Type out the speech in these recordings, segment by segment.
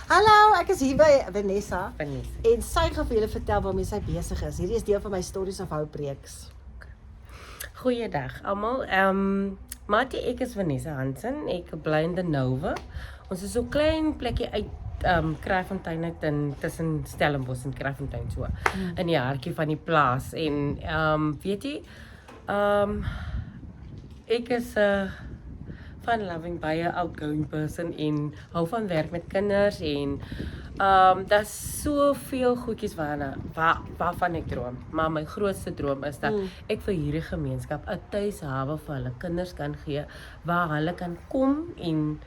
Hallo, ek is hier by Vanessa. Vanessa. En sy gaan vir julle vertel waarmee sy besig is. Hierdie is deel van my Stories of Hope reeks. Goeiedag almal. Maatjie, ek is Vanessa Hansen. Ek bly in De Nouwe. Ons is so klein plekkie uit Kraaifontein uit tussen Stellenbosch en Kraaifontein so. In die hartjie van die plaas. En weet jy, ek is fun loving, baie outgoing person en hou van werk met kinders en daar's soveel goedjies waarvan ek droom. Maar my grootste droom is dat ek vir hierdie gemeenskap 'n tuishawe vir hulle kinders kan gee waar hulle kan kom en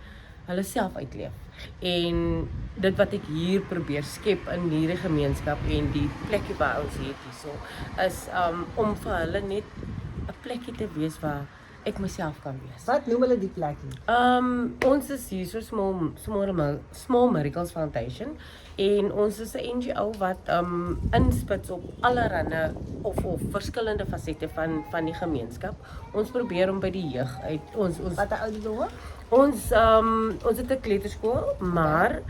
hulle self uitleef. En dit wat ek hier probeer skep in hierdie gemeenskap en die plekkie waar ons het hierso is om vir hulle net 'n plekkie te wees waar ek myself kan wees. Wat noem hulle die plekkie? Ons is hier so Small Miracles Foundation en ons is 'n NGO wat inspits op allerlei of verskillende fasette van die gemeenskap. Ons probeer om by die jeug uit ons Wat 'n ouderdom? ons het 'n kleuterskool, maar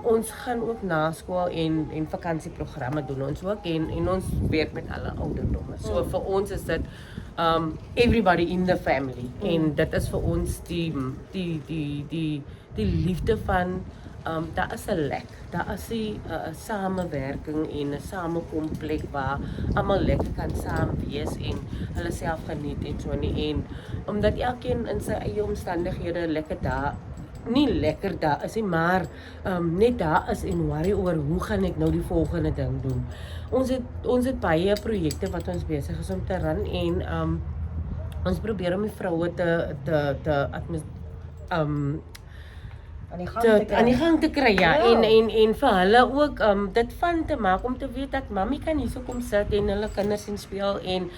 ons gaan ook na skool en vakansieprogramme doen ons ook en ons werk met alle ouderdomme. So vir ons is dit everybody in the family en dit is vir ons die liefde van daar is 'n lek, daar is 'n samewerking en 'n samekomplek waar almal lekker kan saam wees en hulle self geniet en so nie en omdat elkeen in sy eie omstandighede nie lekker daar is nie, maar net daar is en worry oor hoe gaan ek nou die volgende ding doen. Ons het baie projekte wat ons besig is om te run en ons probeer om die vroue aan die gang te kry, ja. En vir hulle ook dit van te maak om te weet dat mami kan hierso kom sit en hulle kinders en speel en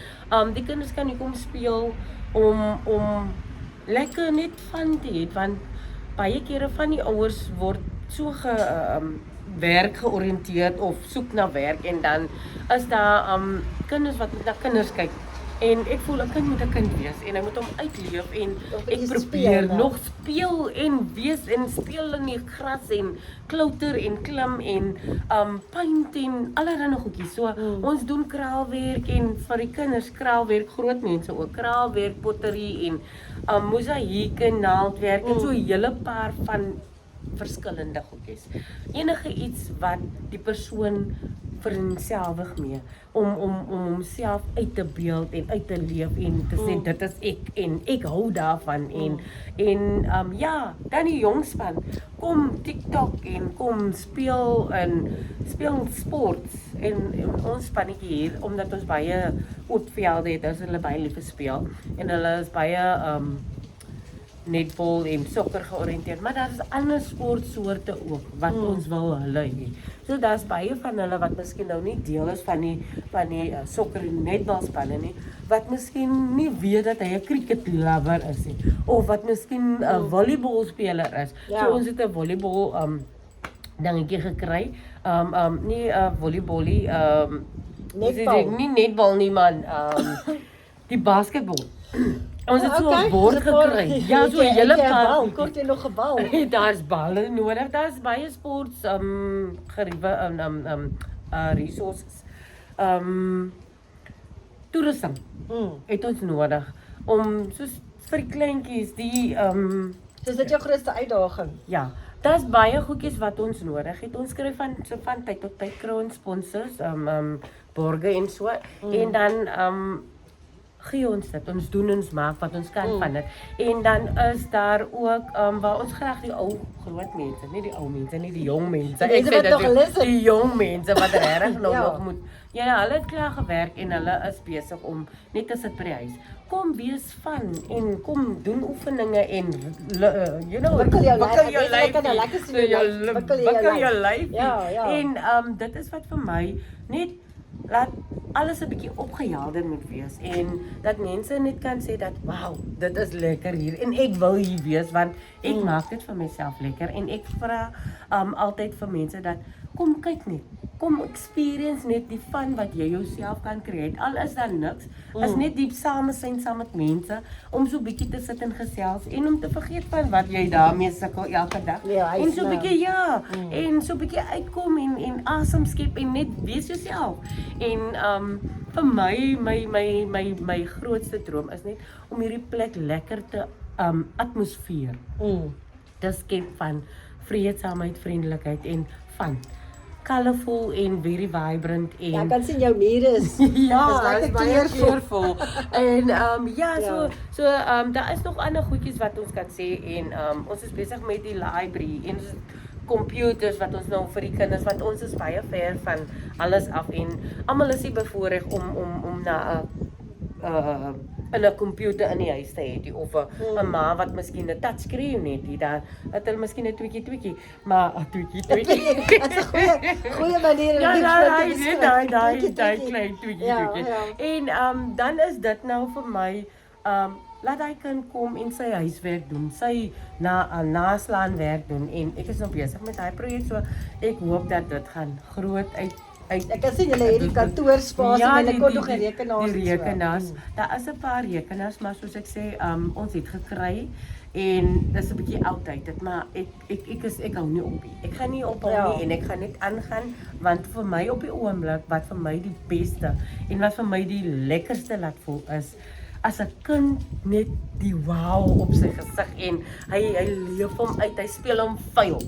die kinders kan hier kom speel om lekker net van te hê want baie kere van die ouers word so werk georiënteerd of soek na werk en dan is daar kinders wat na kinders kyk. En ek voel 'n kind moet 'n kind wees en hy moet hom uitleef en ek probeer nog speel en wees en speel in die gras en klouter en klim en paint en allerlei goedjies. So ons doen kraalwerk en vir die kinders kraalwerk, groot mense ook kraalwerk, potterie en mosaïek en naaldwerk en so 'n hele paar van verskillende goedjies. Enige iets wat die persoon vereenselwig mee om homself uit te beeld en uit te leef en te sê dit is ek en ek hou daarvan en ja, dan die jong span kom TikTok en kom speel sports en ons spannetjie hier omdat ons baie oop velde het, as hulle baie lief speel en hulle is baie netbal en sokker georiënteerd, maar daar is ander sportsoorte ook wat ons wil hulle hê. So daar's baie van hulle wat miskien nou nie deel is van die sokker en netbalspanne nie, wat miskien nie weet dat hy 'n cricket lover is nie, of wat miskien 'n volleybalspeler is. So ons het 'n volleybal dingetjie gekry. Nie 'n volleyballie nie netbal nie man, die basketball. Ons het so 'n bord gekry. Ja, so 'n hele paar. Kort jy nog 'n bal. Daar's balle nodig. Daar's baie sports geriewe resources. Toerisme het ons nodig om soos vir die kleintjies die Dis dit jou grootste uitdaging? Ja, daar's baie goedjies wat ons nodig het. Ons kry van tyd tot tyd kry ons sponsors, borge en so en dan gee ons dit, ons doen ons maak wat ons kan van dit. En dan is daar ook waar ons graag die ou groot mense, nie die ou mense nie, die jong mense. Ek sê dit die jong mense wat regtig nog moet. Ja, hulle het klaar gewerk en hulle is besig om net te sit by die huis. Kom wees van en kom doen oefeninge en wikkel jou lyf. En dit is wat vir my net laat alles 'n bietjie opgehelder moet wees en dat mense net kan sê dat wow, dit is lekker hier en ek wil hier wees want ek maak dit vir myself lekker en ek vra altyd vir mense dat kom kyk net. Kom experience net die fun wat jy jouself kan create. Al is daar niks, is net die samesyn saam met mense om so bietjie te sit en gesels en om te vergeet van wat jy daarmee sukkel elke dag. Ja, en so bietjie en so bietjie uitkom en asem skep en net wees jouself. En vir my grootste droom is net om hierdie plek lekker te atmosfeer te skep van vreedsaamheid, vriendelikheid en fun. Colorful en very vibrant en Ja, kan sien jou mure is ja, is is lekker baie kleurvol. kleurvol. En so daar is nog ander goedjies wat ons kan sê en ons is besig met die library en ons computers wat ons nou vir die kinders want ons is baie ver van alles af en almal is nie bevoorreg om na 'n computer in die huis te hê of 'n ma wat miskien 'n touchscreen het, daar het hulle miskien 'n tweekie, maar 'n tweekie. Dit is 'n goeie manier om daai klein tweekie. Ja. En dan is dit nou vir my laat hy kan kom en sy huiswerk doen, sy naslaan werk doen en ek is nou besig met daai projek so ek hoop dat dit gaan groot uit Ek kan sien julle het die kantoorspasie en hulle kon nog 'n rekenaar die rekenaars. Daar is 'n paar rekenaars, maar soos ek sê, ons het gekry en dis 'n bietjie outdated, maar ek hou nie op nie. Ek gaan nie ophou nie en ek gaan net aangaan want vir my op die oomblik wat vir my die beste en wat vir my die lekkerste laat voel is as 'n kind net die wow op sy gesig en hy leef hom uit, hy speel hom vuil.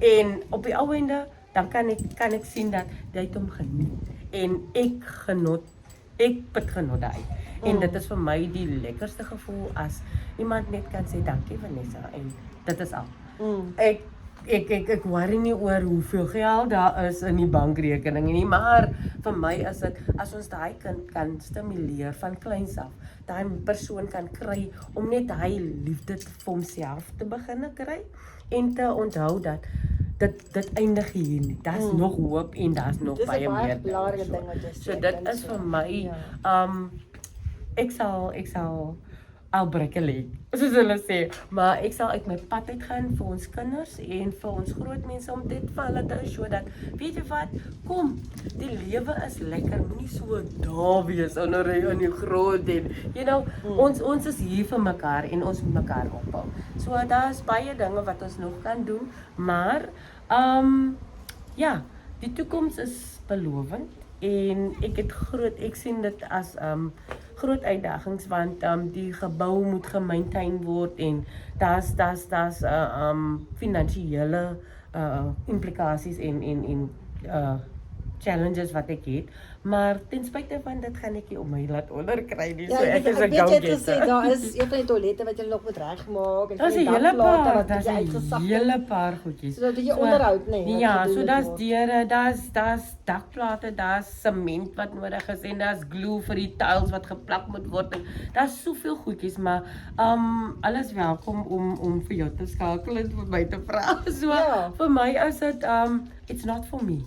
En op die ou einde dan kan ek sien dat hy het hom geniet en ek put genot daai. En dit is vir my die lekkerste gevoel as iemand net kan sê dankie Vanessa en dit is al. Ek worry nie oor hoeveel geld daar is in die bankrekening nie, maar vir my is dit as ons daai kind kan stimuleer van kleins af, daai persoon kan kry om net hy liefde vir homself te begin kry en te onthou dat dit eindig hier nie. Daar's nog hoop en daar's nog baie meer. Dis 'n belangrike ding wat jy sê. So dit is vir my ek sal I'll break a leg, soos hulle sê, maar ek sal uit my pad uitgaan vir ons kinders en vir ons groot mense om dit vir hulle te show dat weet jy wat, kom, die lewe is lekker, moenie so daar wees onder in die groot en you know, ons is hier vir mekaar en ons moet mekaar ophou. So daar's baie dinge wat ons nog kan doen, maar ja, die toekoms is belovend en ek sien dit as groot uitdagings want die gebou moet gemaintain word en daar's finansiële implikasies en challenges wat ek het, maar ten spyte van dit gaan ek nie om my laat onderkry nie. So ek is 'n go-getter. Daar is een van die toilette wat jy nog moet regmaak en daar's 'n hele paar goedjies. So dat jy onderhoud, nee. Ja, so daar's deure, daar's dakplate, daar's sement wat nodig is en daar's glue vir die tiles wat geplak moet word. Daar's soveel goedjies, maar alles welkom om vir jou te skakel en vir my te vra. So vir my is dit it's not for me.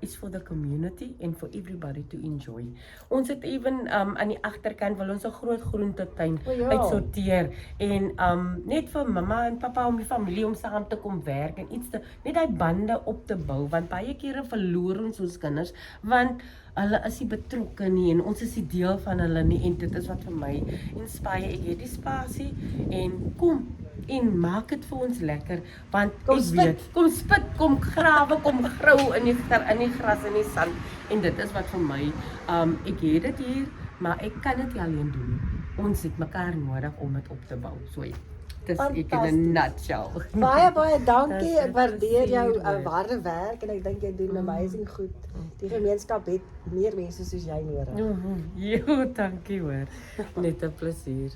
It's for the community and for everybody to enjoy. Ons het even aan die agterkant wil ons 'n groot groentetuin uitsorteer en net vir mamma en pappa om die familie om saam te kom werk en net daai bande op te bou want baie kere verloor ons kinders want hulle is nie betrokke nie en ons is nie deel van hulle nie en dit is wat vir my inspire. Ek het die spasie en kom en maak dit vir ons lekker want kom spit, kom grawe, kom grou in die gras en die sand en dit is wat vir my ek het dit hier, maar ek kan dit nie alleen doen nie. Ons het mekaar nodig om dit op te bou. So dis ek in 'n nutshell. Baie dankie. Ek waardeer jou harde werk en ek dink jy doen amazing goed. Die gemeenskap het meer mense soos jy nodig. Jo, dankie hoor. Net 'n plesier.